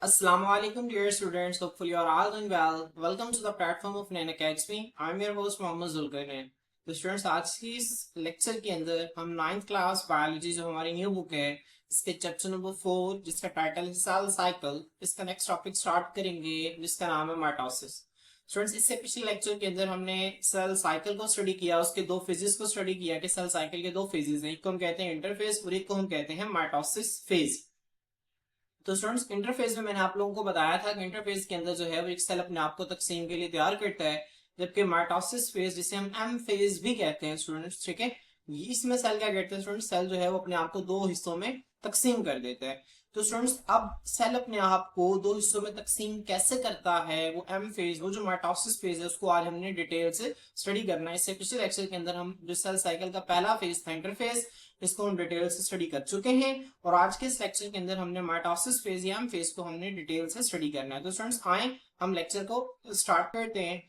Assalamualaikum dear students, hopefully you are all doing well. Welcome to the platform of Naina Academy. I'm your host Mohammad Zulqarnain. तो students आज की इस lecture के अंदर हम 9th क्लास बायोलॉजी जो हमारी न्यू बुक है इसके चैप्टर नंबर 4 जिसका टाइटल है सेल साइकिल, इसका नेक्स्ट टॉपिक स्टार्ट करेंगे जिसका नाम है माइटोसिस। स्टूडेंट्स इससे पिछले लेक्चर के अंदर हमने सेल साइकिल को स्टडी किया, उसके दो फेजेस को स्टडी किया कि सेल साइकिल के दो फेजेस हैं, एक को हम कहते हैं इंटरफेज और एक को हम कहते हैं माइटोसिस फेज। तो स्टूडेंट्स इंटरफेज में मैंने आप लोगों को बताया था कि इंटरफेज के अंदर जो है वो एक सेल अपने आप को तकसीम के लिए तैयार करता है, जबकि माइटोसिस फेज जिसे हम एम फेज भी कहते हैं स्टूडेंट्स, ठीक है, इसमें सेल क्या कहते हैं स्टूडेंट्स, सेल जो है वो अपने आप को दो हिस्सों में तकसीम कर देता है। तो स्टूडेंट्स अब सेल अपने आप को दो हिस्सों में तकसीम कैसे करता है, वो एम फेज, वो जो माइटोसिस फेज है उसको आज हमने डिटेल से स्टडी करना है। इससे पिछले लेक्चर के अंदर हम जो सेल साइकिल का पहला फेज था इंटरफेज, इसको हम डिटेल से स्टडी कर चुके हैं और आज के इस लेक्चर के अंदर हमने माइटोसिस फेज या एम फेज को हमने डिटेल से स्टडी करना है। तो स्टूडेंट्स आए हम लेक्चर को स्टार्ट करते हैं।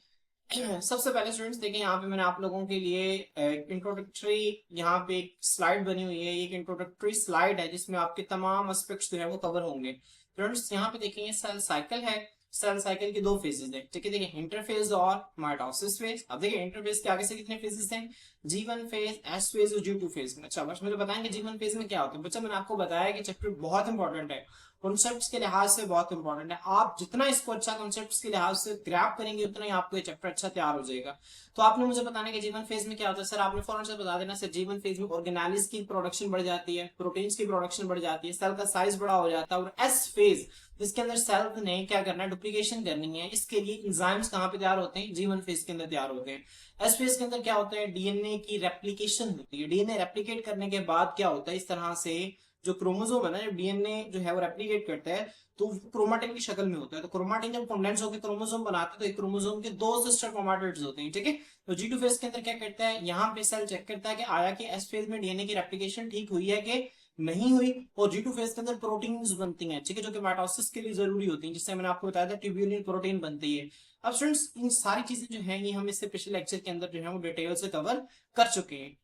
सबसे पहले स्टूडेंट्स देखें, यहाँ पे मैंने आप लोगों के लिए इंट्रोडक्टरी यहाँ पे एक स्लाइड बनी हुई है, एक इंट्रोडक्टरी स्लाइड है जिसमें आपके तमाम एस्पेक्ट्स जो है वो कवर होंगे। स्टूडेंट्स यहाँ पे देखेंगे सेल साइकिल है, सेल साइकिल के दो फेजेस हैं, ठीक है, देखिए इंटरफेज और माइटोसिस फेज। अब देखिए इंटरफेज के आगे से कितने फेजेस हैं, G1 फेज, S फेज और G2 फेज। अच्छा बस मुझे बताएंगे G1 फेज में क्या होता है। बच्चा मैंने आपको बताया कि चैप्टर बहुत इंपॉर्टेंट है, कॉन्सेप्ट्स के लिहाज से बहुत इंपॉर्टेंट है। आप जितना इसको अच्छा कॉन्सेप्ट्स के लिहाज से ग्रैब करेंगे उतना ही आपको ये चैप्टर अच्छा तैयार हो जाएगा। तो आपने मुझे बताने के G1 फेज में क्या होता है सर, आपने फौरन से बता देना सर G1 फेज में ऑर्गेनेलिस की प्रोडक्शन बढ़ जाती है, प्रोटीन्स की प्रोडक्शन बढ़ जाती है, सेल का साइज बड़ा हो जाता है। और S फेज जिसके अंदर सेल ने क्या करना है, डुप्लीकेशन करनी है, इसके लिए एंजाइम्स कहां पे तैयार होते हैं, G1 फेज के अंदर तैयार होते हैं। एस फेज के अंदर क्या होता है, डीएनए की रेप्लिकेशन होती है। डीएनए रेप्लिकेट करने के बाद क्या होता है, इस तरह से जो क्रोमोसोम है ना, जब डीएनए जो है वो रेप्लिकेट करता है तो क्रोमाटिन की शक्ल में होता है। तो क्रोमाटिन जब कंडेंस होकर क्रोमोसोम बनाता है तो एक क्रोमोसोम के दो सिस्टर क्रोमाटिड्स होते हैं, ठीक है। तो G2 फेज के अंदर क्या करता है, यहाँ पे सेल चेक करता है कि आया कि एस फेज में डीएनए की रेप्लिकेशन ठीक हुई है कि नहीं हुई, और G2 फेज के अंदर प्रोटीन्स बनती हैं, ठीक है, जो कि माइटोसिस के लिए जरूरी होती हैं, जिससे मैंने आपको बताया था ट्यूब्यूलिन प्रोटीन बनती है। अब स्टूडेंट्स इन सारी चीजें जो है ये हम इससे पिछले लेक्चर के अंदर जो है वो डिटेल से कवर कर चुके हैं।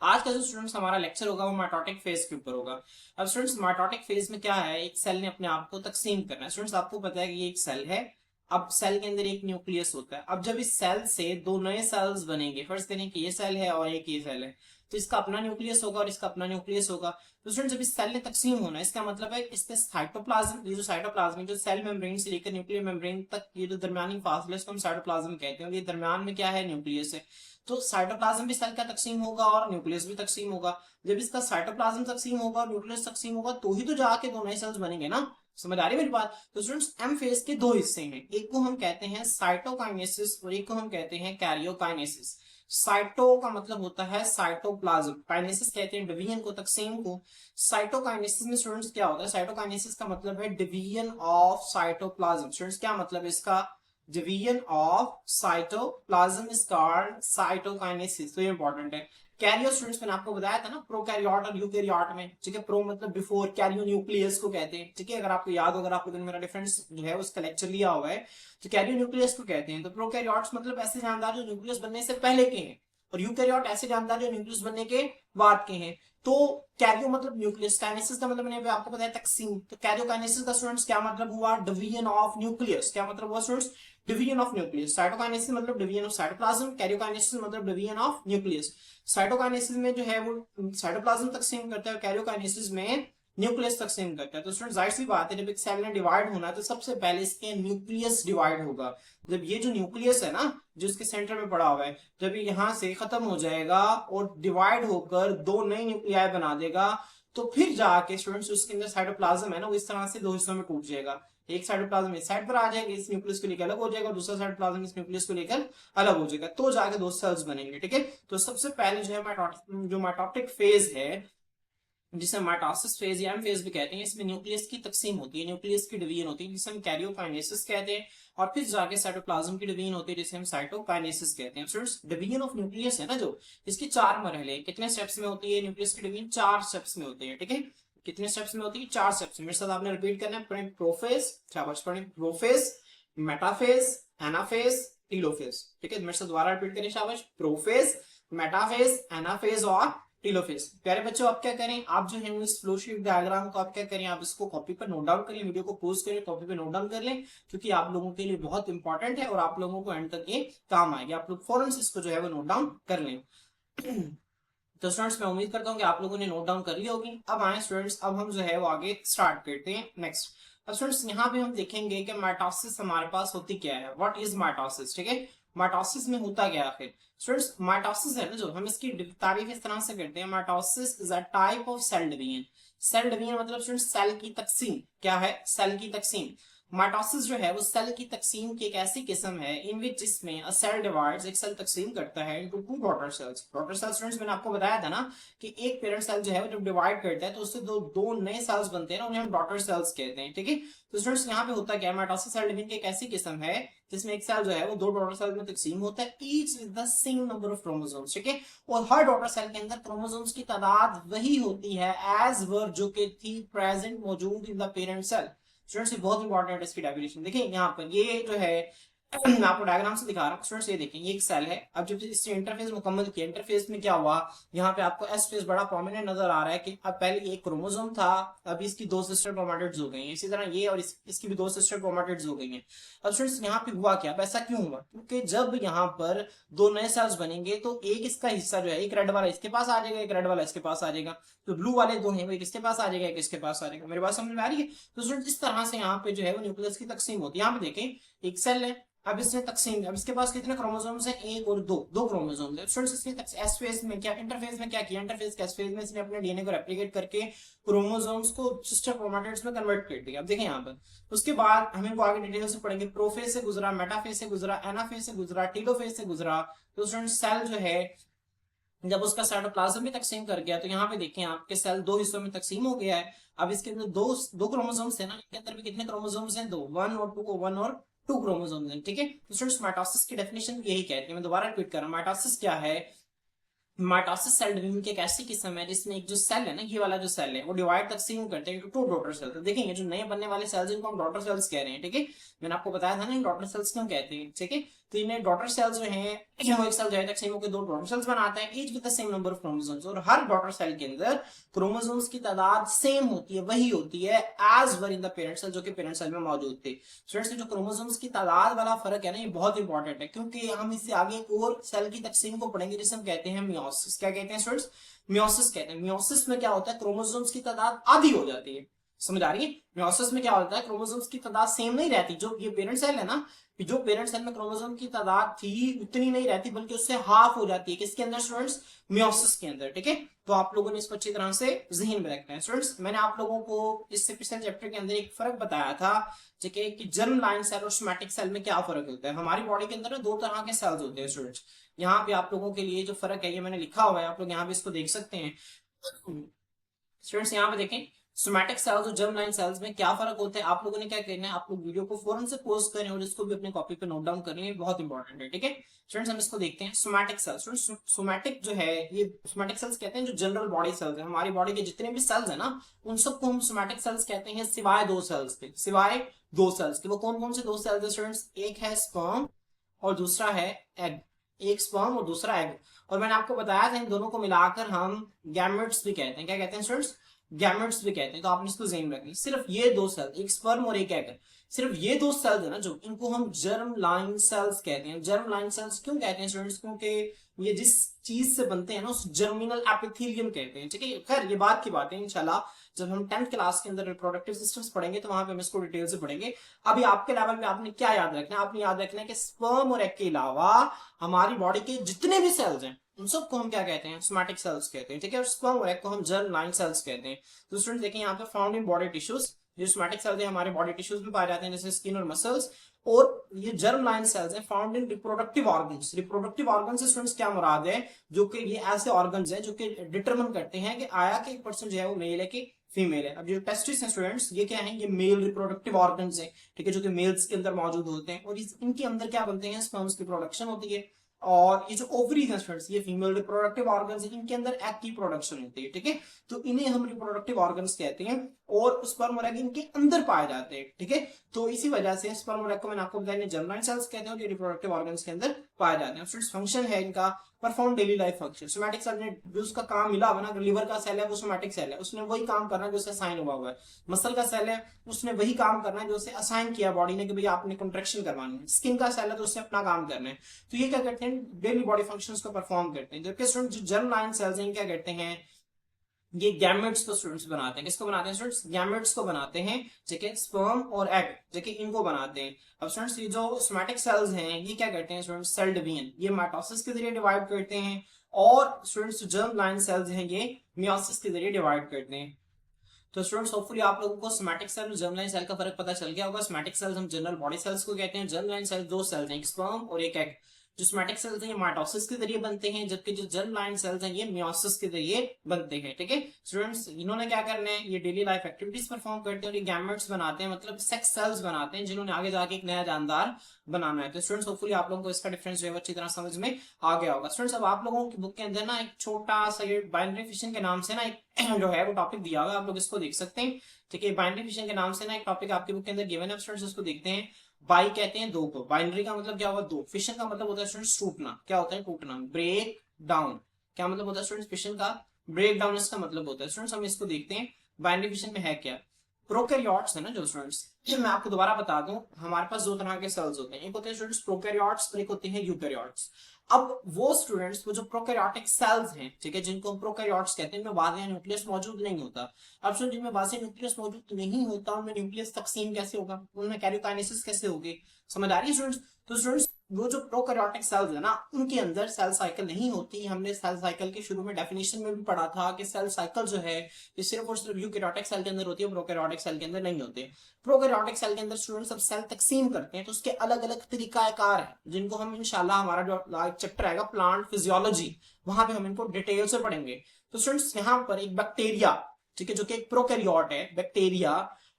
आज का जो स्टूडेंट्स हमारा लेक्चर होगा वो माइटोटिक फेज के ऊपर होगा। अब स्टूडेंट्स माइटोटिक फेज में क्या है, एक सेल ने अपने आप को तकसीम करना है। स्टूडेंट्स आपको पता है कि ये एक सेल है, अब सेल के अंदर एक न्यूक्लियस होता है। अब जब इस सेल से दो नए सेल्स बनेंगे, फर्स्ट करें कि ये सेल है और एक ये सेल है, तो इसका अपना न्यूक्लियस होगा और इसका अपना न्यूक्लियस होगा। तो स्टूडेंट जब इस सेल ने तकसीम होना है, इसका मतलब है इसके साइटोप्लाज्म, ये जो साइटोप्लाज्म जो सेल मेम्ब्रेन से लेकर न्यूक्लियर मेम्ब्रेन तक ये जो दरमियानी फासला है इसको हम साइटोप्लाज्म कहते हैं, और ये दरमियान में क्या है, न्यूक्लियस है। तो साइटोप्लाज्म भी सेल का तकसीम होगा और न्यूक्लियस भी तकसीम होगा। जब इसका साइटोप्लाज्म तकसीम होगा और न्यूक्लियस तकसीम होगा तो ही तो जाके दो नए सेल्स बनेंगे ना, समझ आ रही है मेरी बात। तो स्टूडेंट्स एम फेज के दो हिस्से हैं, एक को हम कहते हैं साइटोकाइनेसिस और एक को हम कहते हैं कैरियोकाइनेसिस। साइटो का मतलब होता है साइटोप्लाज्म, काइनेसिस कहते हैं डिवीजन को, तकसीम को। साइटोकाइनेसिस में स्टूडेंट्स क्या होता है, साइटोकाइनेसिस का मतलब है डिवीजन ऑफ साइटोप्लाज्म। स्टूडेंट्स क्या मतलब है इसका, division of cytoplasm is called cytokinesis. तो ये इंपॉर्टेंट है। कैरियो स्टूडेंट्स मैंने आपको बताया था ना, प्रोकैरियोट और यूकैरियोट में, ठीक है, प्रो मतलब बिफोर, कैरियो न्यूक्लियस को कहते हैं, ठीक है, अगर आपको याद हो, अगर आपको मेरा डिफरेंस जो है उसका लेक्चर लिया हुआ है, तो कैरियो न्यूक्लियस को कहते हैं। तो प्रोकैरियोट्स मतलब ऐसे जानदार जो न्यूक्लियस बनने से पहले के हैं, और यूकैरियोट ऐसे जानदार जो न्यूक्लियस बनने के बाद के हैं। तो कैरियो मतलब न्यूक्लियस, काइनेसिस का मतलब मैंने आपको बताया तकसीम। तो कैरियोकाइनेसिस का स्टूडेंट्स क्या मतलब हुआ, डिवीजन ऑफ न्यूक्लियस। क्या मतलब हुआ students, division of nucleus. Cytokinesis मतलब डिवीजन ऑफ साइटोप्लाज्म, कैरियोकाइनेसिस मतलब डिवीजन ऑफ न्यूक्लियस। साइटोकाइनेसिस में जो है वो साइटोप्लाज्म तकसीम करता है, कैरियोकाइनेसिस में न्यूक्लियस तकसीम करता है। तो स्टूडेंट जाहिर सी बात है, जब एक सेल ने डिवाइड होना है तो सबसे पहले इसके न्यूक्लियस डिवाइड होगा। जब ये जो न्यूक्लियस है ना, जो इसके सेंटर में पड़ा हुआ है, जब ये यहाँ से खत्म हो जाएगा और डिवाइड होकर दो नए न्यूक्लियाई बना देगा, तो फिर जाके स्टूडेंट्स उसके अंदर साइटोप्लाज्म है ना, वो इस तरह से दो हिस्सों में टूट जाएगा। एक साइटोप्लाज्म इस साइड पर आ जाएगा, इस न्यूक्लियस को लेकर अलग हो जाएगा, दूसरा साइटोप्लाज्म इस न्यूक्लियस को लेकर अलग हो जाएगा, तो जाके दो सेल्स बनेंगे, ठीक है। तो सबसे पहले जो है जो माइटोटिक फेज है, जिसे माइटोसिस फेज या एम फेज भी कहते हैं, इसमें न्यूक्लियस की तकसीम होती है, न्यूक्लियस की डिवीजन होती है जिसे हम कैरियोकाइनेसिस कहते हैं, और फिर जाके साइटोप्लाज्म की डिवीजन होती है जिसे हम साइटोकाइनेसिस कहते हैं। स्टूडेंट्स डिवीजन ऑफ न्यूक्लियस है ना, जो इसकी चार मरहले, कितने स्टेप्स में होती है न्यूक्लियस की डिवीजन, चार स्टेप्स में होती है, ठीक है। कितने स्टेप्स में होती है, चार स्टेप्स में। मेरे साथ आपने रिपीट करना है, प्रोफेज, शाबाश, प्रोफेज, मेटाफेज, एनाफेज, टीलोफेज, ठीक है। मेरे साथ दोबारा रिपीट करें, शाबाश, प्रोफेज, मेटाफेज, एनाफेज और टीलोफेज। प्यारे बच्चों, आप क्या करें, आप जो है इस फ्लो शीट डायग्राम को आप क्या करें, आप इसको कॉपी पर नोट डाउन कर लें, वीडियो को पॉज करें, कॉपी पे नोट डाउन कर लें, क्योंकि आप लोगों के लिए बहुत इंपॉर्टेंट है और आप लोगों को एंड तक ये काम आएगी। आप लोग फौरन से इसको जो है वो नोट डाउन कर लें। तो स्टूडेंट्स, मैं उम्मीद करता हूँ कि आप लोगों ने नोट डाउन कर ली होगी। अब आए स्टूडेंट्स, अब हम जो है वो आगे स्टार्ट करते हैं नेक्स्ट। अब स्टूडेंट्स, यहाँ पे हम देखेंगे कि माइटोसिस हमारे पास होती क्या है, व्हाट इज माइटोसिस। ठीक है, माइटोसिस में होता क्या आखिर। स्टूडेंट्स, माइटोसिस है ना, जो हम इसकी तारीफ इस तरह से करते हैं, mitosis is a type of cell division. Cell division मतलब स्टूडेंट्स सेल की तकसीम। क्या है, सेल की तकसीम। माइटोसिस जो है वो सेल की तकसीम की एक ऐसी किस्म है इन विच जिसमें अ सेल डिवाइड्स, एक सेल तकसीम करता है into two daughter cells. Daughter cells students मैंने आपको बताया था ना कि एक पेरेंट सेल जो है वो जब डिवाइड करता है तो उससे दो दो नए सेल्स बनते हैं ना, उन्हें हम डॉटर सेल्स कहते हैं। ठीक है, तो स्टूडेंट्स यहाँ पे होता क्या है, माइटोसिस सेल डिवीजन की एक ऐसी किस्म है जिसमें एक सेल जो है वो दो डॉटर सेल में तकसीम होता है, each with the same number of chromosomes. ठीक है, और हर डॉटर सेल के अंदर क्रोमोसोम्स की तादाद वही होती है एज वर जो कि थी प्रेजेंट मौजूद in the parent cell. Students, ये बहुत इंपॉर्टेंट है इसकी डेफिनेशन। देखिए यहाँ पर ये जो है मैं आपको डायग्राम से दिखा रहा हूँ। स्टूडेंट्स, ये देखें, ये एक सेल है। अब जब इसने इंटरफेस मुकम्मल किया, इंटरफेस में क्या हुआ, यहाँ पे आपको एस फेस बड़ा प्रोमिनेंट नजर आ रहा है कि अब पहले एक क्रोमोसोम था, अब इसकी दो सिस्टर क्रोमैटिड्स हो गई हैं। इसी तरह ये और इसकी भी दो सिस्टर क्रोमैटिड्स हो गई हैं। अब स्टूडेंट्स, यहाँ पे हुआ क्या, ऐसा क्यों हुआ, क्योंकि जब यहाँ पर दो नए सेल्स बनेंगे तो एक इसका हिस्सा जो है, एक रेड वाला इसके पास आ जाएगा, एक रेड वाला इसके पास आ जाएगा। तो ब्लू वाले दो हैं वो किसके पास आ जाएगा, किसके पास आ जाएगा। मेरी बात समझ में आ रही है। तो स्टूडेंट्स, इस तरह से यहाँ पे जो है वो न्यूक्लियस की तकसीम होती है। यहाँ पे देखें, एक सेल है, अब इसने तकसीम, अब इसके पास कितने क्रोमोसोम्स हैं, एक और दो, दो क्रोमोसोम्स हैं। स्टूडेंट्स, इसने एस फेज में क्या, इंटरफेज में क्या किया, इंटरफेज के एस फेज में इसने अपने डीएनए को रेप्लिकेट करके क्रोमोसोम्स को सिस्टर क्रोमैटिड्स में कन्वर्ट कर दिया। अब देखें यहाँ पर, उसके बाद हम इनको आगे डिटेल से पढ़ेंगे। प्रोफेज से गुजरा, मेटाफेज से गुजरा, एनाफेज से गुजरा, टीलोफेज से गुजरा। तो स्टूडेंट्स, सेल जो है जब उसका साइटोप्लाज्म में तकसीम कर गया, तो यहाँ पे देखें आपके सेल दो हिस्सों में तकसीम हो गया है। अब इसके अंदर दो दो क्रोमोसोम्स है ना, इनके अंदर भी कितने क्रोमोसोम्स हैं, दो, वन और टू को वन और टू क्रोमोसोम्स हैं। ठीक है, तो स्टूडेंट्स, माइटोसिस की डेफिनेशन यही कहती है। मैं दोबारा रिपीट कर रहा हूँ, माइटोसिस क्या है। माइटोसिस सेल डिवीजन की एक ऐसी किस्म है जिसमें एक जो सेल है ना, ये वाला जो सेल है वो डिवाइड तकसीम करते हैं टू डॉटर सेल। तो देखेंगे जो नए बनने वाले सेल्स इनको हम डॉटर सेल्स कह रहे हैं। ठीक है, मैंने आपको बताया था ना इन डॉटर सेल्स क्यों कहते हैं। ठीक है, तो इन्हें डॉटर सेल्स जो हैं वो एक सेल जो है तकसीम होकर दो डॉटर सेल्स बनाते हैं, each with the same number of chromosomes. और हर डॉटर सेल के अंदर क्रोमोसोम्स की तादाद सेम होती है, वही होती है as were in the parent cell, जो कि पेरेंट सेल में मौजूद थे। स्टूडेंट्स, जो क्रोमोसोम्स की तादाद वाला फर्क है ना, ये बहुत इंपॉर्टेंट है, क्योंकि हम इससे आगे एक और सेल की तकसीम को पढ़ेंगे जिसे हम कहते हैं मियोसिस। क्या कहते हैं स्टूडेंट्स, मियोसिस कहते हैं। मियोसिस में क्या होता है, क्रोमोसोम्स की तादाद आधी हो जाती है। समझ आ रही है, मियोसिस में क्या होता है, क्रोमोसोम्स की तादाद सेम नहीं रहती। जो ये पेरेंट सेल है ना, जो पेरेंट सेल में क्रोमोसोम की तादाद थी उतनी नहीं रहती, बल्कि उससे हाफ हो जाती है। किसके अंदर स्टूडेंट्स, मियोसिस के अंदर। ठीक है, तो आप लोगों ने इसको अच्छी तरह से जहन में रखना है। स्टूडेंट्स, मैंने आप लोगों को इससे पिछले चैप्टर के अंदर एक फर्क बताया था कि जर्म लाइन सेल और सोमैटिक सेल में क्या फर्क होता है। हमारी बॉडी के अंदर दो तरह के सेल्स होते हैं स्टूडेंट्स। यहाँ पे आप लोगों के लिए जो फर्क है ये मैंने लिखा हुआ है, आप लोग यहाँ पे इसको देख सकते हैं। स्टूडेंट्स, यहाँ पे देखें, सोमैटिक सेल्स और जर्म लाइन सेल्स में क्या फर्क होता है। आप लोगों ने क्या करना है, आप लोग वीडियो को फौरन से पॉज करें और इसको भी अपने कॉपी पे नोट डाउन कर लें, बहुत इंपॉर्टेंट है। ठीक है स्टूडेंट्स, हम इसको देखते हैं। सोमैटिक सेल्स, सोमैटिक जो है ये सोमैटिक सेल्स कहते हैं जो जनरल बॉडी सेल्स है, हमारी बॉडी के जितने भी सेल्स है ना उन सबको हम सोमैटिक सेल्स कहते हैं, सिवाय दो सेल्स के। सिवाय दो सेल्स के, वो कौन कौन से दो सेल्स है स्टूडेंट्स, एक है स्पर्म और दूसरा है एग। एक स्पर्म और दूसरा एग। और मैंने आपको बताया था इन दोनों को मिलाकर हम गैमेट्स भी कहते हैं। क्या कहते हैं स्टूडेंट्स, गैमेट्स भी कहते हैं। तो आपने इसको ज़हन रखना, सिर्फ ये दो सेल, एक स्पर्म और एक एग, सिर्फ ये दो सेल्स है ना जो, इनको हम जर्म लाइन सेल्स कहते हैं। जर्म लाइन सेल्स क्यों कहते हैं स्टूडेंट्स, क्योंकि ये जिस चीज से बनते हैं ना उस जर्मिनल एपिथेलियम कहते हैं। ठीक है, खैर ये बात की बात है, इंशाल्लाह जब हम 10th क्लास के अंदर रिप्रोडक्टिव सिस्टम्स पढ़ेंगे तो वहां पे हम इसको डिटेल से पढ़ेंगे। अभी आपके लेवल में आपने क्या याद रखना है, आपने याद रखना है कि स्पर्म और एग के अलावा हमारी बॉडी के जितने भी सेल्स हैं उन सबको हम क्या कहते हैं, सोमैटिक सेल्स कहते हैं। ठीक है, और स्पर्म और एग को हम जर्म लाइन सेल्स कहते हैं। तो स्टूडेंट देखिए यहाँ पे फाउंड इन बॉडी टिश्यूज, जो सोमैटिक सेल्स है हमारे बॉडी टिश्यूज में पाए जाते हैं जैसे स्किन और मसल्स। और ये जर्म लाइन सेल्स हैं found in reproductive organs. Reproductive organ से स्टूडेंट्स क्या मुराद है, जो कि ये ऐसे ऑर्गन्स हैं जो कि डिटरमिन करते हैं कि आया कि एक पर्सन जो है वो मेल है कि फीमेल है। अब जो टेस्टिस हैं स्टूडेंट्स, ये क्या है, ये मेल रिप्रोडक्टिव ऑर्गन्स हैं। ठीक है, जो कि मेल्स के अंदर मौजूद होते हैं और इनके अंदर क्या बनते हैं, स्पर्म्स की प्रोडक्शन होती है। और ये जो ओवरीज हैं स्टूडेंट्स, ये फीमेल रिप्रोडक्टिव ऑर्गन्स हैं, इनके अंदर एग की प्रोडक्शन होती है। ठीक है, तो इन्हें हम रिप्रोडक्टिव ऑर्गन्स कहते हैं और स्पर्म और एग इनके अंदर पाए जाते हैं। ठीक है, तो इसी वजह से स्पर्म और एग को मैंने आपको बताया जर्म लाइन सेल्स कहते हैं और ये रिप्रोडक्टिव ऑर्गन्स के अंदर पाए जाते हैं। स्टूडेंट्स, फंक्शन है इनका perform daily life function. Somatic cell ने जो उसका काम मिला हुआ ना, अगर लिवर का सेल है वो सोमैटिक सेल है, उसने वही काम करना है जो उसे असाइन हुआ है। मसल का सेल है, उसने वही काम करना है जो उसे असाइन किया बॉडी ने कि भाई आपने कॉन्ट्रेक्शन करवानी है। स्किन का सेल है तो उसने अपना काम करना है। तो ये क्या करते हैं, डेली बॉडी फंक्शंस को परफॉर्म करते हैं। जबकि स्टूडेंट जो जर्म लाइन सेल्स हैं क्या करते हैं, ये गैमेट्स को स्टूडेंट्स बनाते हैं। किसको बनाते हैं स्टूडेंट्स, गैमेट्स को बनाते हैं, ठीक है, स्पर्म और एग, ठीक है, इनको बनाते हैं। अब स्टूडेंट्स ये जो सोमैटिक सेल्स हैं ये क्या करते हैं स्टूडेंट्स, सेल डिवीजन, ये माइटोसिस के जरिए डिवाइड करते हैं। और स्टूडेंट्स जर्म लाइन सेल्स हैं ये मियोसिस के जरिए डिवाइड करते हैं। तो स्टूडेंट्स होपफुली आप लोगों को सोमैटिक सेल और जर्म लाइन सेल का फर्क पता चल गया होगा। सोमैटिक सेल्स हम जनरल बॉडी सेल्स को कहते हैं, जर्म लाइन सेल्स दो सेल्स हैं, एक स्पर्म और एक एग। जो सोमैटिक सेल्स हैं ये माइटोसिस के जरिए बनते हैं, जबकि जो जर्म लाइन सेल्स हैं ये मियोसिस के जरिए बनते हैं, ठीक है। स्टूडेंट्स इन्होंने क्या करना है, ये डेली लाइफ एक्टिविटीज परफॉर्म करते हैं और ये गैमेट्स बनाते हैं, मतलब सेक्स सेल्स बनाते हैं जिन्होंने आगे जाके एक नया जानदार बनाना है। तो स्टूडेंट्स होपफुली आप लोगों को इसका डिफरेंस जो है अच्छी तरह समझ में आ गया होगा। स्टूडेंट्स अब आप लोगों की बुक के अंदर ना एक छोटा सा ये बाइनरी फिशन के नाम से ना एक जो है वो टॉपिक दिया हुआ है, आप लोग इसको देख सकते हैं, ठीक है। बाइनरी फिशन के नाम से ना एक टॉपिक आपकी बुक के अंदर गिवन है, स्टूडेंट्स उसको देखते हैं। बाई कहते हैं दो को, बाइनरी का मतलब क्या हुआ, दो। फिशन का मतलब होता है स्टूडेंट्स टूटना, क्या होता है टूटना, ब्रेक डाउन। क्या मतलब होता है स्टूडेंट्स फिशन का, ब्रेक डाउन इसका मतलब होता है। स्टूडेंट्स हम इसको देखते हैं बाइनरी फिशन में है क्या। प्रोकैरियोट्स है ना जो स्टूडेंट्स, मैं आपको दोबारा बता दूं, हमारे पास दो तरह के सेल्स होते हैं, एक होते हैं स्टूडेंट्स प्रोकैरियोट्स और एक होते हैं यूकैरियोट्स। अब वो स्टूडेंट्स वो जो प्रोकैरियोटिक सेल्स हैं, ठीक है, जिनको हम प्रोकैरियोट्स कहते हैं, इनमें वाज़ेह न्यूक्लियस मौजूद नहीं होता। अब सुन, जिनमें वाज़ेह न्यूक्लियस मौजूद नहीं होता उनमें न्यूक्लियस तकसीम कैसे होगा, उनमें कैरियोकाइनेसिस कैसे होगी, समझ आ रही है स्टूडेंट्स। तो स्टूडेंट्स वो जो प्रोकैरियोटिक सेल्स है ना उनके अंदर सेल साइकिल नहीं होती। हमने सेल साइकिल के शुरू में डेफिनेशन में भी पढ़ा था कि सेल साइकिल जो है ये सिर्फ और सिर्फ यूकैरियोटिक सेल के अंदर होती है, प्रोकैरियोटिक सेल के अंदर नहीं होते। प्रोकैरियोटिक सेल के अंदर स्टूडेंट्स सब सेल तकसीम करते हैं तो उसके अलग अलग तरीकाकार है, जिनको हम इंशाल्लाह हमारा जो चैप्टर आएगा प्लांट फिजियोलॉजी वहां पे हम इनको डिटेल से पढ़ेंगे। तो स्टूडेंट्स यहाँ पर एक बैक्टीरिया, ठीक है, जो कि एक प्रोकैरियोट है, बैक्टीरिया,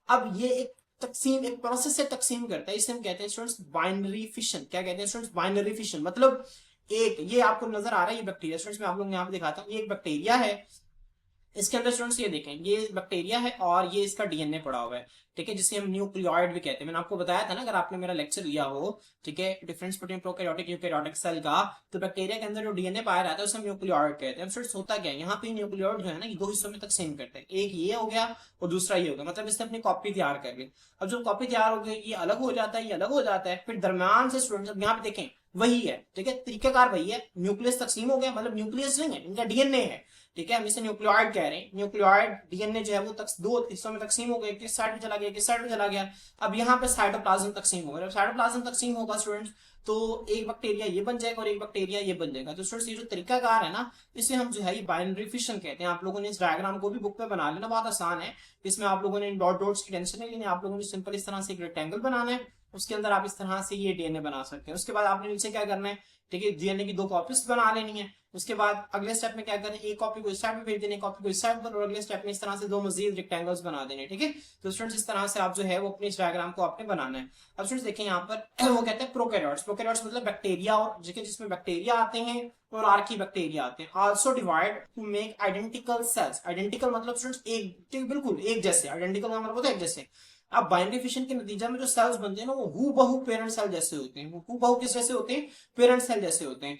अब ये एक तकसीम, एक प्रोसेस से तकसीम करता है, इसे हम कहते हैं स्टूडेंट्स बाइनरी फिशन। क्या कहते हैं स्टूडेंट्स, बाइनरी फिशन। मतलब एक, ये आपको नजर आ रहा है ये बैक्टीरिया, स्टूडेंट्स मैं आप लोग यहाँ पे दिखाता हूँ, ये एक बैक्टीरिया है, इसके अंदर स्टूडेंट्स ये देखें ये बैक्टीरिया है और ये इसका डीएनए पड़ा हुआ है, ठीक है, जिसे हम न्यूक्लियोइड भी कहते हैं। मैंने आपको बताया था ना, अगर आपने मेरा लेक्चर लिया हो, ठीक है, difference between prokaryotic eukaryotic cell का, तो बैक्टीरिया के अंदर जो डीएनए पाया जाता है उसे हम न्यूक्लियोइड कहते हैं। अब स्टूडेंट्स होता क्या है, यहाँ पे न्यूक्लियोइड जो है ना ये दो हिस्सों में तकसीम करते हैं, एक ये हो गया और दूसरा ये हो गया, मतलब इसने अपनी कॉपी तैयार कर ली। अब जो कॉपी तैयार हो गई ये अलग हो जाता है, ये अलग हो जाता है, फिर दरम्यान से स्टूडेंट्स अब यहाँ पे देखें वही है, ठीक है, तरीकाकार वही है, न्यूक्लियस तकसीम हो गया, मतलब न्यूक्लियस नहीं है, इनका डीएनए है, ठीक है, हम इसे न्यूक्लियोइड कह रहे हैं। न्यूक्लियोइड डीएनए जो है वो दो हिस्सों में तकसीम हो गया, किस साइड में चला गया, किस साइड में चला गया। अब यहाँ पे साइटोप्लाज्म तकसीम होगा, जब साइटोप्लाज्म तकसीम होगा स्टूडेंट्स तो एक बैक्टीरिया ये बन जाएगा और एक बैक्टीरिया ये बन जाएगा। तो स्टूडेंट्स ये जो तरीकाकार है ना इसे हम जो है ये बाइनरी फिशन कहते हैं। आप लोगों ने इस डायग्राम को भी बुक पे बना लेना, बहुत आसान है, इसमें आप लोगों ने डॉट डॉट्स की टेंशन नहीं लेनी, आप लोगों ने सिंपल इस तरह से एक रेक्टेंगल बनाना है, उसके अंदर आप इस तरह से ये डीएनए बना सकते हैं। उसके बाद आपने नीचे क्या करना है, ठीक है, डीएनए की दो कॉपीज बना लेनी है। उसके बाद अगले स्टेप में क्या करें, एक कॉपी को इस साइड में भेज देने, कॉपी को इस साइड पर, और अगले स्टेप में इस तरह से दो मजीद रेक्टेंगल्स बना देने, ठीक है। तो स्टूडेंट्स इस तरह से आप जो है वो अपने इस डायग्राम को आपने बनाना है। अब स्टूडेंट्स देखें यहाँ पर वो कहते हैं प्रोकैरियोट्स, प्रोकैरियोट्स मतलब बैक्टीरिया, और जिसमें बैक्टीरिया आते हैं और आर्की बैक्टीरिया आते हैं। Also divide two make identical sales. Identical मतलब स्टूडेंट्स एक, बिल्कुल एक जैसे, आइडेंटिकल का मतलब होता है एक जैसे। अब बाइनरी फिशन के नतीजा में जो सेल्स बनते हैं ना वो हु बहु पेरेंट सेल जैसे होते हैं, वो हु बहु किस जैसे होते हैं, पेरेंट सेल जैसे होते हैं।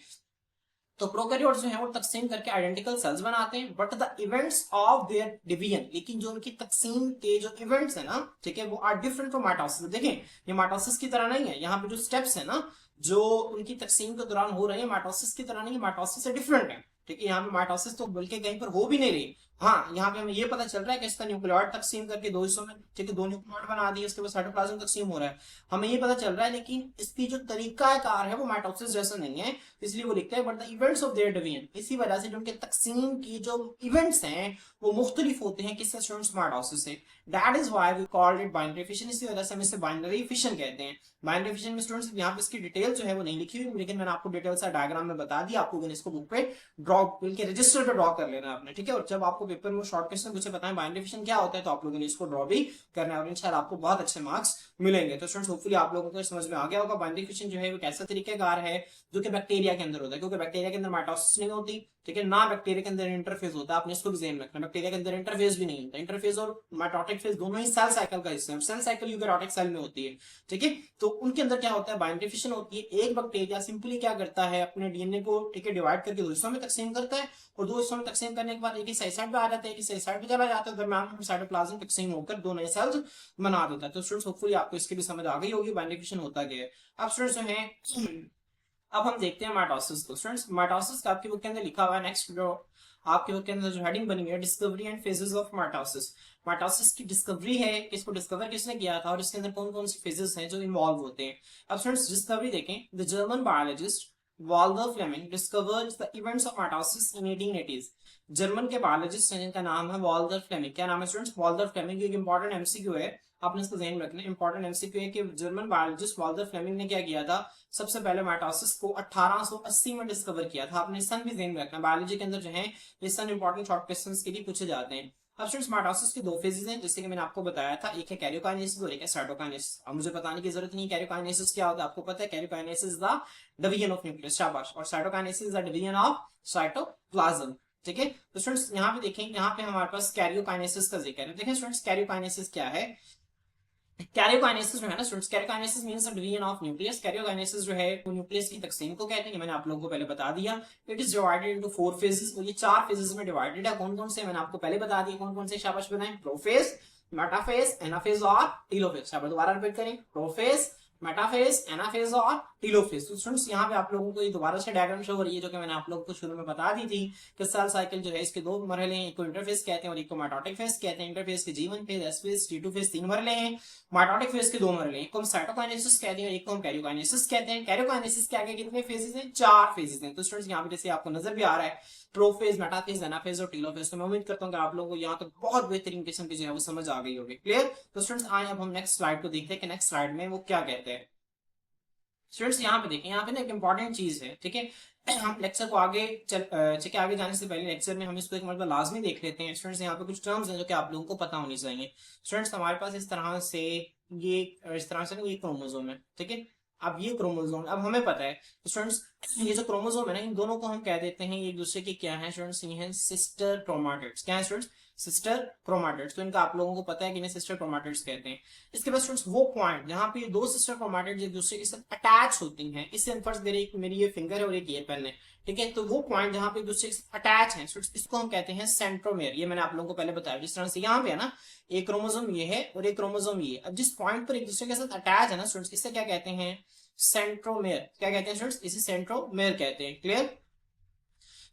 तो प्रोकैरियोट्स जो है वो तकसीम करके आइडेंटिकल सेल्स बनाते हैं, but the events of their division, लेकिन जो उनकी तकसीम के जो इवेंट्स है ना, ठीक है, वो आर डिफरेंट फ्रॉम माइटोसिस। देखें ये माइटोसिस की तरह नहीं है, यहाँ पे जो स्टेप्स है ना जो उनकी तकसीम के दौरान हो रहे हैं माइटोसिस की तरह नहीं है, माइटोसिस से डिफरेंट है, ठीक है। यहाँ पे माइटोसिस तो बल्कि कहीं पर हो भी नहीं रही। हाँ, यहाँ पे हमें ये पता चल रहा है कि इसका न्यूक्लियोइड तकसीम करके दो हिस्सों में, ठीक है, दो न्यूक्लियोइड बना दिए, उसके बाद साइटोप्लाज्म तकसीम हो रहा है, हमें ये पता चल रहा है, लेकिन इसकी जो तरीकाकार है वो माइटोसिस जैसा नहीं है, इसलिए वो लिखते हैं but the events of their division. इसी वजह से जो उनके तकसीम की जो इवेंट्स हैं वो मुख्तलिफ होते हैं किससे स्टूडेंट्स, माइटोसिस से। That is why we called it binary fission, इसी वजह से हम इसे बाइनरी फिशन कहते हैं। बाइनरी फिशन में स्टूडेंट्स यहाँ पे इसकी डिटेल जो है वो नहीं लिखी हुई, लेकिन मैंने आपको डिटेल सा डायग्राम में बता दिया, आपको इसको बुक पे ड्रॉ के रजिस्टर पे ड्रॉ कर लेना आपने, ठीक है। और जब आपको पेपर में शॉर्ट क्वेश्चन मुझे बताएं बाइनरी फिशन क्या होता है तो आप लोगों ने इसको ड्रॉ भी करना है और इंशाल्लाह आपको बहुत अच्छे मार्क्स मिलेंगे। तो स्टूडेंट्स होपफुली आप लोगों को समझ में आ गया होगा बाइनरी फिशन जो है वो कैसा तरीकेकार है जो कि बैक्टीरिया के अंदर होता है, क्योंकि बैक्टीरिया के अंदर माइटोसिस नहीं होती, ठीक है, ना बैक्टीरिया के अंदर इंटरफेस होता है, आपने इसको भी ध्यान रखना, बैक्टीरिया के अंदर इंटरफेस भी नहीं होता। इंटरफेस और माइटोटिक फेज दोनों ही सेल साइकिल का हिस्सा है, सेल साइकिल यूकेरियोटिक सेल में होती है। ठीक है, तो उनके अंदर क्या होता है, बाइनरी फिशन होती है। एक बैक्टीरिया सिंपली क्या करता है, अपने डीएनए को ठीक है डिवाइड करके दो हिस्सों में तकसीम करता है, और दो हिस्सों में तकसीम करने के बाद एक ही सही साइड पे आ जाता है, एक ही सही साइड पे चला जाता है, दरम्यान में साइटोप्लाज्म तकसीम होकर दो नए सेल्स बना देता है। तो स्टूडेंट्स होपफुली आपको इसकी भी समझ आ गई होगी बाइनरी फिशन होता क्या है। अब स्टूडेंट्स जो है अब हम देखते हैं माइटोसिस को। स्टूडेंट्स माइटोसिस का आपकी बुक के अंदर लिखा हुआ है, नेक्स्ट जो आपकी बुक के अंदर जो हेडिंग बनी है, discovery and phases of mitosis. Mitosis की डिस्कवरी है, इसको डिस्कवर किसने किया था और इसके अंदर कौन कौन से फेजेस हैं जो इन्वॉल्व होते हैं। अब स्टूडेंट्स डिस्कवरी देखें, the German biologist Walter Flemming discovered the events of mitosis in 1880s। German के बायोलॉजिस्ट हैं जिनका नाम है वॉल्टर फ्लेमिंग। क्या नाम है स्टूडेंट्स? Walter Flemming. एक इंपॉर्टेंट एमसीक्यू है, आपने इसको ध्यान रखना। इंपॉर्टेंट एमसीक्यू है कि जर्मन बायोलॉजिस्ट वॉल्टर फ्लेमिंग ने क्या किया था, सबसे पहले माइटोसिस को 1880 में डिस्कवर किया था। आपने सन भी ध्यान रखना, बायोलॉजी के अंदर जो है ये सन इंपॉर्टेंट शॉर्ट क्वेश्चंस के लिए पूछे जाते हैं। अब स्टूडेंट्स माइटोसिस के दो फेजेस हैं, जैसे कि मैंने आपको बताया था, एक है कैरियोकाइनेसिस और एक है साइटोकाइनेसिस। अब मुझे बताने की जरूरत नहीं कैरियोकाइनेसिस क्या होता है, आपको पता है। Karyokinesis the division of nucleus, शाबाश। और cytokinesis the division of cytoplasm. ठीक है, तो स्टूडेंट्स यहाँ पे देखें, यहाँ पे हमारे पास कैरियोकाइनेसिस का जिक्र है। देखें स्टूडेंट्स कैरियोकाइनेसिस क्या है। कैरियोकाइनेसिस जो है ना students, karyokinesis means division of nucleus. Karyokinesis जो है वो न्यूक्लियस की तकसीम को कहते हैं, मैंने आप लोगों को पहले बता दिया। It is divided into 4 phases, और ये 4 फेजेस में डिवाइडेड है। कौन कौन से मैंने आपको पहले बता दिया, कौन कौन से, शाबाश बनाएं। प्रोफेज, मेटाफेज, एनाफेज और टीलोफेज। शाबाश, दोबारा रिपीट करें, प्रोफेज, मेटाफेज, एनाफेज और टीलोफेज। तो स्टूडेंट्स यहाँ पे आप लोगों को ये दोबारा से डायग्राम शो हो रही है, जो कि मैंने आप लोगों को शुरू में बता दी थी कि सेल साइकिल जो है इसके दो मरहले हैं, एक को इंटरफेज कहते हैं और एक को माइटोटिक फेज कहते हैं। इंटरफेज के G1 phase, S phase, T2 phase 3 मरहले हैं। माइटोटिक फेज के 2 मरहले हैं, एक को हम साइटोकाइनेसिस कहते हैं और एक को हम कैरियोकाइनेसिस कहते हैं। कैरियोकाइनेसिस के आगे कितने फेजेस हैं? 4 फेजेस हैं। तो स्टूडेंट्स यहाँ पे जैसे आपको नजर भी आ रहा है, प्रोफेज, मेटाफेज, एनाफेज और टीलोफेज। तो मैं उम्मीद करता हूँ कि आप लोगों को यहाँ तक बहुत बेहतरीन किस्म की जो है वो समझ आ गई होगी। क्लियर? तो स्टूडेंट्स आए अब हम नेक्स्ट स्लाइड को देखते हैं कि नेक्स्ट स्लाइड में वो क्या कहते हैं। स्टूडेंट्स यहाँ पे देखें, यहाँ पे ना एक इंपॉर्टेंट चीज है, ठीक है। हम लेक्चर को आगे ठीक है, आगे जाने से पहले लेक्चर में हम इसको एक मतलब लाजमी देख लेते हैं। स्टूडेंट्स यहाँ पे कुछ टर्म्स हैं जो कि आप लोगों को पता होनी चाहिए। स्टूडेंट्स हमारे पास इस तरह से ये ये क्रोमोसोम है, ठीक है। अब ये क्रोमोसोम, अब हमें पता है स्टूडेंट्स, ये जो क्रोमोसोम है ना, इन दोनों को हम कह देते हैं एक दूसरे के क्या है स्टूडेंट्स, ये हैं सिस्टर क्रोमाटिड्स। क्या है स्टूडेंट्स? Sister chromatids. तो इनका आप लोगों को पता है कि इन्हें सिस्टर क्रोमाटिड्स कहते हैं। इसके बाद स्टूडेंट्स वो पॉइंट जहां पे दो सिस्टर क्रोमाटिड्स एक दूसरे के साथ अटैच होती हैं, इससे फर्स्ट मेरी ये फिंगर है और एक ये पेन है, ठीक है। तो वो पॉइंट जहां पे एक दूसरे के साथ अटैच है स्टूडेंट्स, इसको हम कहते हैं सेंट्रोमेयर। ये मैंने आप लोगों को पहले बताया। जिस तरह से यहाँ पे है ना, एक क्रोमोसोम ये है और एक क्रोमोसोम ये। अब जिस पॉइंट पर एक दूसरे के साथ अटैच है ना स्टूडेंट्स, इससे क्या कहते हैं? सेंट्रोमेयर। क्या कहते हैं स्टूडेंट्स? इसे सेंट्रोमेयर कहते हैं। क्लियर?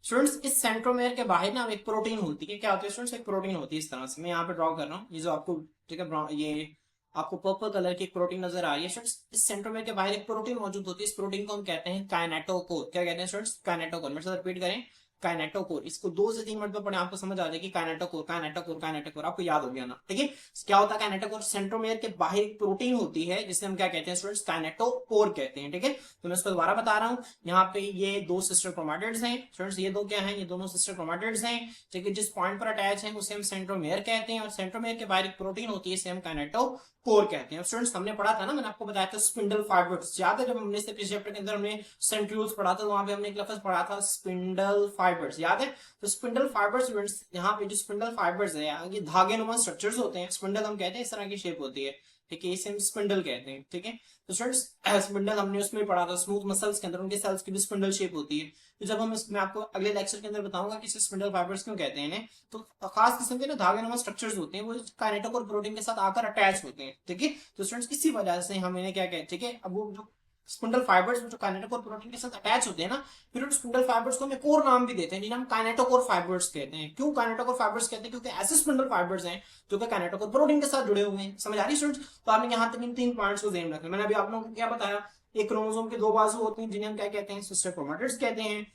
स्टूडेंट्स इस सेंट्रोमेयर के बाहर ना एक प्रोटीन होती है। क्या होती है स्टूडेंट्स? एक प्रोटीन होती है इस तरह से, मैं यहाँ पे ड्रॉ कर रहा हूँ। ये जो आपको ठीक है, ये आपको पर्पल कलर की एक प्रोटीन नजर आ रही है स्टूडेंट्स। इस सेंट्रोमेयर के बाहर एक प्रोटीन मौजूद होती है। इस प्रोटीन को हम कहते हैं काइनेटोकोर। क्या कहते हैं स्टूडेंट्स? काइनेटोकोर। मेरे साथ रिपीट करें, काइनेटोकोर। इसको 2 से 3 मिनट में पढ़े, आपको समझ आ जाएगी। काइनेटोकोर, काइनेटोकोर, काइनेटोकोर, आपको याद हो गया ना, ठीक है। क्या होता है काइनेटोकोर? सेंट्रोमेयर के बाहर एक प्रोटीन होती है जिसे हम क्या कहते हैं स्टूडेंट्स? काइनेटोकोर कहते हैं, ठीक है। तो मैं इसको दोबारा बता रहा हूँ, यहाँ पे ये 2 सिस्टर क्रोमाटिड्स हैं स्टूडेंट्स। ये 2 क्या हैं? ये दोनों सिस्टर क्रोमाटिड्स हैं, ठीक है। जिस पॉइंट पर अटैच है उसे हम सेंट्रोमेयर कहते हैं, और सेंट्रोमेयर के बाहर एक प्रोटीन होती है, इसे हम काइनेटोकोर कहते हैं। स्टूडेंट्स हमने पढ़ा था ना, मैंने आपको बताया था स्पिंडल फाइबर्स। याद है जब हमने इससे पिछले चैप्टर के अंदर हमने सेंट्रियोल्स पढ़ा था, तो वहां पे हमने एक लफ्ज पढ़ा था स्पिंडल फाइबर्स, याद है। तो स्पिंडल फाइबर्स स्टूडेंट्स, यहाँ पे जो स्पिंडल फाइबर्स है ये धागे नुमा स्ट्रक्चर्स होते हैं। स्पिंडल हम कहते हैं इस तरह की शेप होती है, ठीक है, इसे हम स्पिंडल कहते हैं, ठीक है। तो स्टूडेंट्स स्पिंडल हमने उसमें पढ़ा था, स्मूथ मसल्स के अंदर उनके सेल्स की भी स्पिंडल शेप होती है। तो जब हम मैं आपको अगले लेक्चर के अंदर बताऊंगा कि इसे स्पिंडल फाइबर्स क्यों कहते हैं इन्हें, तो खास किस्म के ना धागे नुमा स्ट्रक्चर्स होते हैं, वो काइनेटोकोर प्रोटीन के साथ आकर अटैच होते हैं, ठीक है। तो स्टूडेंट्स इसी वजह से हम इन्हें क्या कहते हैं, ठीक है। अब वो जो स्पिंडल फाइबर्स जो काइनेटोकोर प्रोटीन के साथ अटैच होते हैं ना, फिर उन स्पिंडल फाइबर्स को हम एक और नाम भी देते हैं जिन्हें हम काइनेटोकोर फाइबर्स कहते हैं। क्यों काइनेटोकोर फाइबर्स कहते हैं? क्योंकि ऐसे स्पिंडल फाइबर्स हैं जो कि काइनेटोकोर प्रोटीन के साथ जुड़े हुए हैं। समझ आ रही स्टूडेंट्स? तो आपने यहाँ तक इन 3 पॉइंट्स को ध्यान रखना। मैंने अभी आप लोगों को क्या बताया, एक क्रोमोसोम के 2 बाजू होते हैं जिन्हें हम क्या कहते हैं? सिस्टर क्रोमाटिड्स कहते हैं।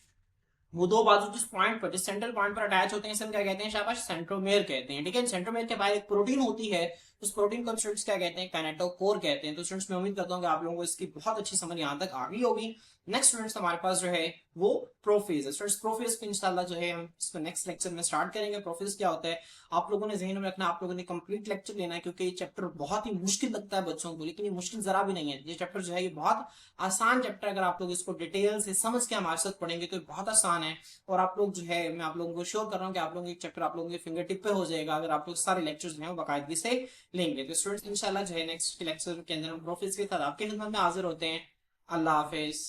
वो 2 बाजू जिस पॉइंट पर, जिस सेंट्रल पॉइंट पर अटैच होते हैं, इसे हम क्या कहते हैं? शाबाश, सेंट्रोमेयर कहते हैं, ठीक है। सेंट्रोमेयर के बाहर एक प्रोटीन होती है उस प्रोटीन को स्टूडेंट्स क्या कहते हैं, काइनेटोकोर कहते हैं। तो स्टूडेंट्स मैं उम्मीद करता हूँ कि आप लोगों को इसकी बहुत अच्छी समझ यहाँ तक आ गई होगी। नेक्स्ट स्टूडेंट्स हमारे पास जो है वो प्रोफेज है। स्टूडेंट्स प्रोफेज को इंशाल्लाह जो है हम इसको नेक्स्ट लेक्चर में स्टार्ट करेंगे। प्रोफेज क्या होता है आप लोगों ने जहन में रखना, आप लोगों ने कंप्लीट लेक्चर लेना है, क्योंकि ये चैप्टर बहुत ही मुश्किल लगता है बच्चों को, लेकिन ये मुश्किल जरा भी नहीं है। ये चैप्टर जो है ये बहुत आसान चैप्टर है। अगर आप लोग इसको डिटेल से समझ के हमारे साथ पढ़ेंगे तो बहुत आसान है। और आप लोग जो है मैं आप लोगों को श्योर कर रहा हूँ कि आप लोगों के चैप्टर आप लोगों के फिंगर टिप पे हो जाएगा अगर आप लोग सारे लेक्चर्स जो है बाकायदगी से लेंगे। तो स्टूडेंट्स इंशाल्लाह जो है नेक्स्ट लेक्चर के अंदर हम प्रोफेज के साथ आपकी खिदमत में हाजिर होते हैं। अल्लाह हाफिज।